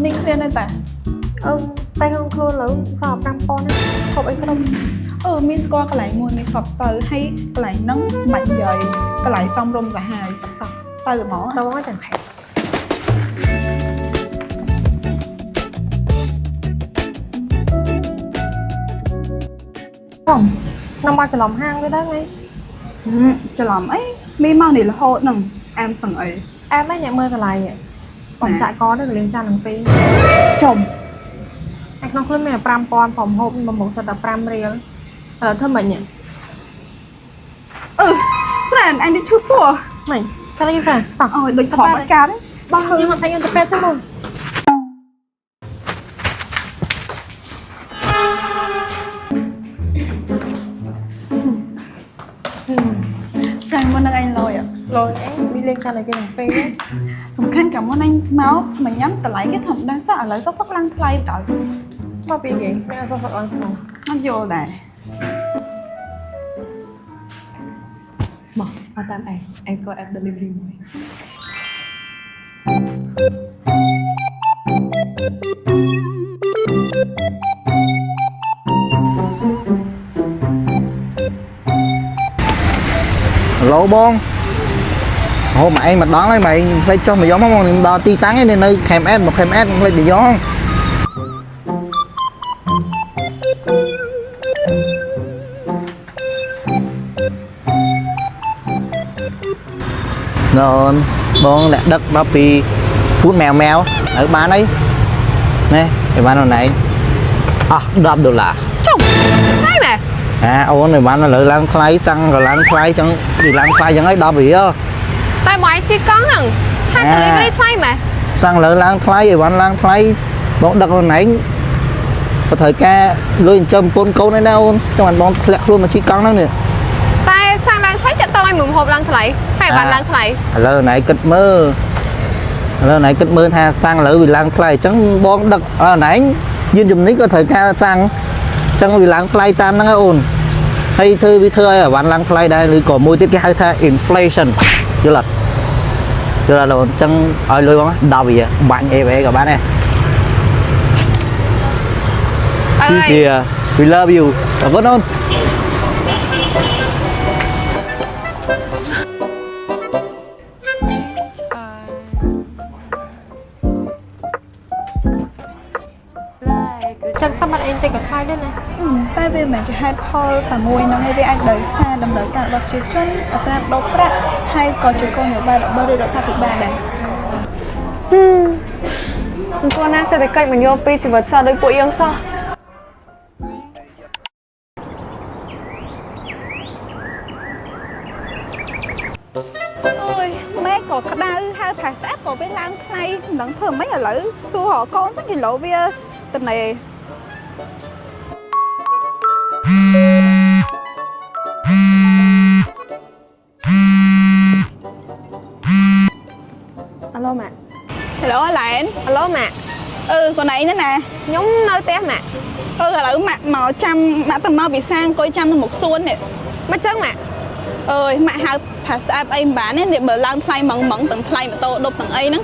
នេះគ្នានៅតាតែក្នុងខ្លួនលើសอบ5ប៉ុនហូបអីគ្រប់មានស្គាល់កន្លែងមួយមានគ្រប់ទៅហើយកន្លែងហ្នឹងបាច់និយាយកន្លែងសំរុំសាហាវទៅហ្មងចាំខែខ្ញុំមកច្រឡំហាងទៅដែរមីច្រឡំអីមីមកនេះរហូតហ្នឹងអែមសឹងអីអែមហ្នឹងញ៉ាំមើលកន្លែងបងចាក់កទៅលេងចាននឹង2ចំឯក្នុងខ្លួនមាន5000ប្រហូបបំមុខសិតតែ5រៀលឥឡូវធ្វើមិនញ៉ាំស្រានអញទៅឈឺពោះមិនកាលនេះស្រាតោះដូចធំអត់កាត់បងខ្ញុំមកតែខ្ញុំទៅពេទ្យទៅមកស្រានមុននឹងអញលយអីមានលេងចានឲ្យគេនឹង2សំខាន់កាលមុនអញមកមិនញ៉ាំតម្លៃគេធម្មតាសោះឥឡូវសុកឡើងថ្លៃដល់មកពីគេមានសុកឡើងក្នុងអត់យល់ដែរមកតាមអញស្គាល់ app delivery មួយឡូបងហូបមកឯងម្ដងហើយមកឯងផ្លេចចុះមកយកមកខ្ញុំដល់ទីតាំងឯងនៅខេមអេតមកខេមអេតផ្លេចទៅយកនបងអ្នកដឹកមកពីហ្វូតម៉ែវឲ្យបានអីនេះឲ្យបាននោះណៃអស់$10ចុះហើយម៉ែអូនឲ្យបានលើឡើងថ្លៃសាំងក៏ឡើងថ្លៃចឹងពីឡើងថ្លៃចឹងហើយ10រៀលតែមកឯងជិះកង់ហ្នឹងឆាត delivery ថ្លៃម៉ែសាំងលើឡើងថ្លៃឲ្យបានឡើងថ្លៃបងដឹកខ្លួនឯងក៏ត្រូវការលុយចិញ្ចឹមប្រពន្ធកូនឯណាអូនចង់ឲ្យបងធ្លាក់ខ្លួនមកជិះកង់ហ្នឹងនេះតែសាំងឡើងថ្លៃចាក់តឲ្យមួយហូបឡើងថ្លៃហើយបានឡើងថ្លៃឥឡូវណៃគិតមើលថាសាំងលើវាឡើងថ្លៃអញ្ចឹងបងដឹកណៃយានជំនិះក៏ត្រូវការសាំងអញ្ចឹងវាឡើងថ្លៃតាមហ្នឹងអូនហើយធ្វើវាធ្វើឲ្យអាវ៉ាន់ឡើងថ្លៃដែរឬក៏មួយទៀតគេហៅថា inflation យល់អត់អូនអញ្ចឹងឲ្យលុយបង10វាបាញ់ AVA ក៏បានដែរwe love you អរគុណអូនចឹងសម្បត្តិអីតិចក៏ថ្លៃដែរណាតែវាមិនជាហេតុផលតែមួយហ្នឹងឯងវាអាចដោយសារតម្រូវការរបស់ប្រជាជនអត្រាប្តូរប្រាក់ហើយក៏ជាគោលនយោបាយរបស់រដ្ឋាភិបាលដែរអង្គណាសេដ្ឋកិច្ចមិនយកពីជីវិតសោះដោយពួកយើងសោះអូយម៉ែក៏ក្តៅហើយផាស្អាតក៏វាឡើងថ្លៃមិនដឹងធ្វើម៉េចឥឡូវសួររកកូនចឹងគីឡូវាតំណេអាឡូម៉ាក់អាឡែនអាឡូម៉ាក់កូនឯងហ្នឹងណាខ្ញុំនៅផ្ទះម៉ាក់ឥឡូវម៉ាក់មកចាំម៉ាក់ទៅមកពីសាងអង្គុយចាំនៅមុខសួននេះមកចឹងម៉ាក់ម៉ាក់ហៅផាស្អាតអីមិនបានទេនេះបើឡើងថ្លៃម៉ងទាំងថ្លៃម៉ូតូដប់ទាំងអីហ្នឹង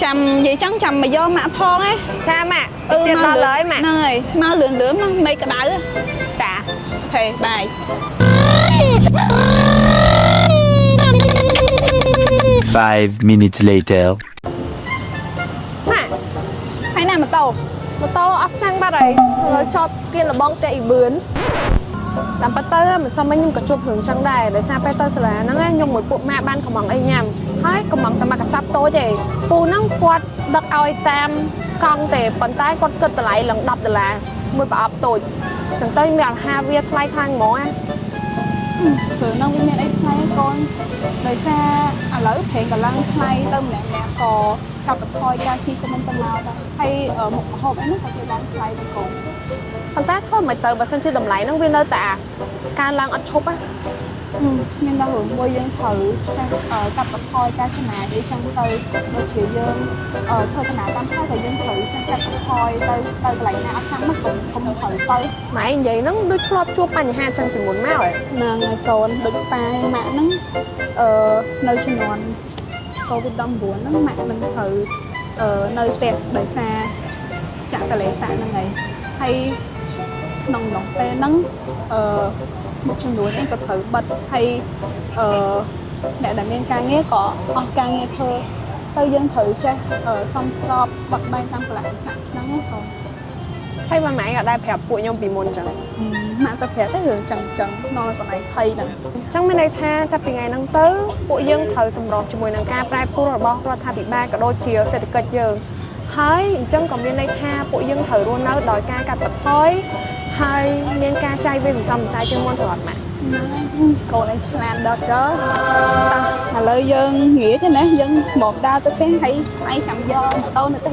ចាំនិយាយចឹងចាំមកយកម៉ាក់ផងឯងចាម៉ាក់ទៀតដល់ហើយម៉ាក់ហ្នឹងហើយមកលឿនមកមេក្តៅចាអូខេបាយ5 minutes later ម៉ាក់ហើយណាម៉ូតូអត់សាំងបាត់ហើយលើចតគៀនលបងតែអ៊ីបឿនតាមពិតទៅមិនសមខ្ញុំក៏ជួបរឿងចឹងដែរដោយសារពេលទៅសាលាហ្នឹងខ្ញុំមួយពួកម៉ាក់បានកំងអីញ៉ាំហើយកំងតែមកកញ្ចប់តូចទេពូហ្នឹងគាត់ដឹកឲ្យតាមកង់ទេប៉ុន្តែគាត់គិតតម្លៃឡើង$10មួយប្រអប់តូចចឹងទៅមានអាហារវាថ្លៃខ្លាំងហ្មងគ្រឿងហ្នឹងវាមានអីថ្លៃកូនដោយសារឥឡូវប្រេងក៏ឡើងថ្លៃទៅម្នាក់ក៏កាត់បន្ថយការជីក៏មិនទៅមកដែរហើយមុខម្ហូបអីហ្នឹងក៏វាឡើងថ្លៃដែរកូនប៉ុន្តែធ្វើមិនទៅបើសិនជាតម្លៃហ្នឹងវានៅតែការឡើងអត់ឈប់មានដល់រឿងមួយយើងត្រូវចាស់កាត់បន្ថយការចំណាយអីចឹងទៅដូចជាយើងធ្វើដំណើរតាមផ្លូវក៏យើងត្រូវចាស់កាត់បន្ថយទៅកន្លែងណាអត់ចាំមកកុំត្រូវទៅម៉ែនិយាយហ្នឹងដូចធ្លាប់ជួបបញ្ហាចឹងពីមុនមកហ្នឹងហើយកូនដូចប៉ាម៉ាក់ហ្នឹងនៅជំនាន់ COVID-19 ហ្នឹងម៉ាក់នឹងត្រូវ nơi tẹt đời xa chặt tà lệ xa năng ngày hay nồng nồng tê nắng một trong núi em có thử bật hay để đánh lên ca nghe có ca nghe thơ tôi dân thử cho xong stop bật bay tam lại sẵn nắng còn ហើយម៉ែក៏ដែរប្រាប់ពួកខ្ញុំពីមុនចឹង mạng tập thể cái hướng chẳng chẳng nói còn này thầy nè ចឹងមានន័យថាចាប់ពីថ្ងៃហ្នឹងទៅពួកយើងត្រូវសម្របជាមួយនឹងការប្រែប្រួលរបស់រដ្ឋាភិបាលក៏ដូចជាសេដ្ឋកិច្ចយើងហើយអញ្ចឹងក៏មានន័យថាពួកយើងត្រូវរស់នៅដោយការកាត់បន្ថយហើយមានការចាយវាសន្សំសន្សាយជាងមុនទៅអត់ម៉ាក់ cô này làm được đó mà lời dân nghĩa chứ nè dân một đau tôi cái hay say chậm do mà tôi nữa thì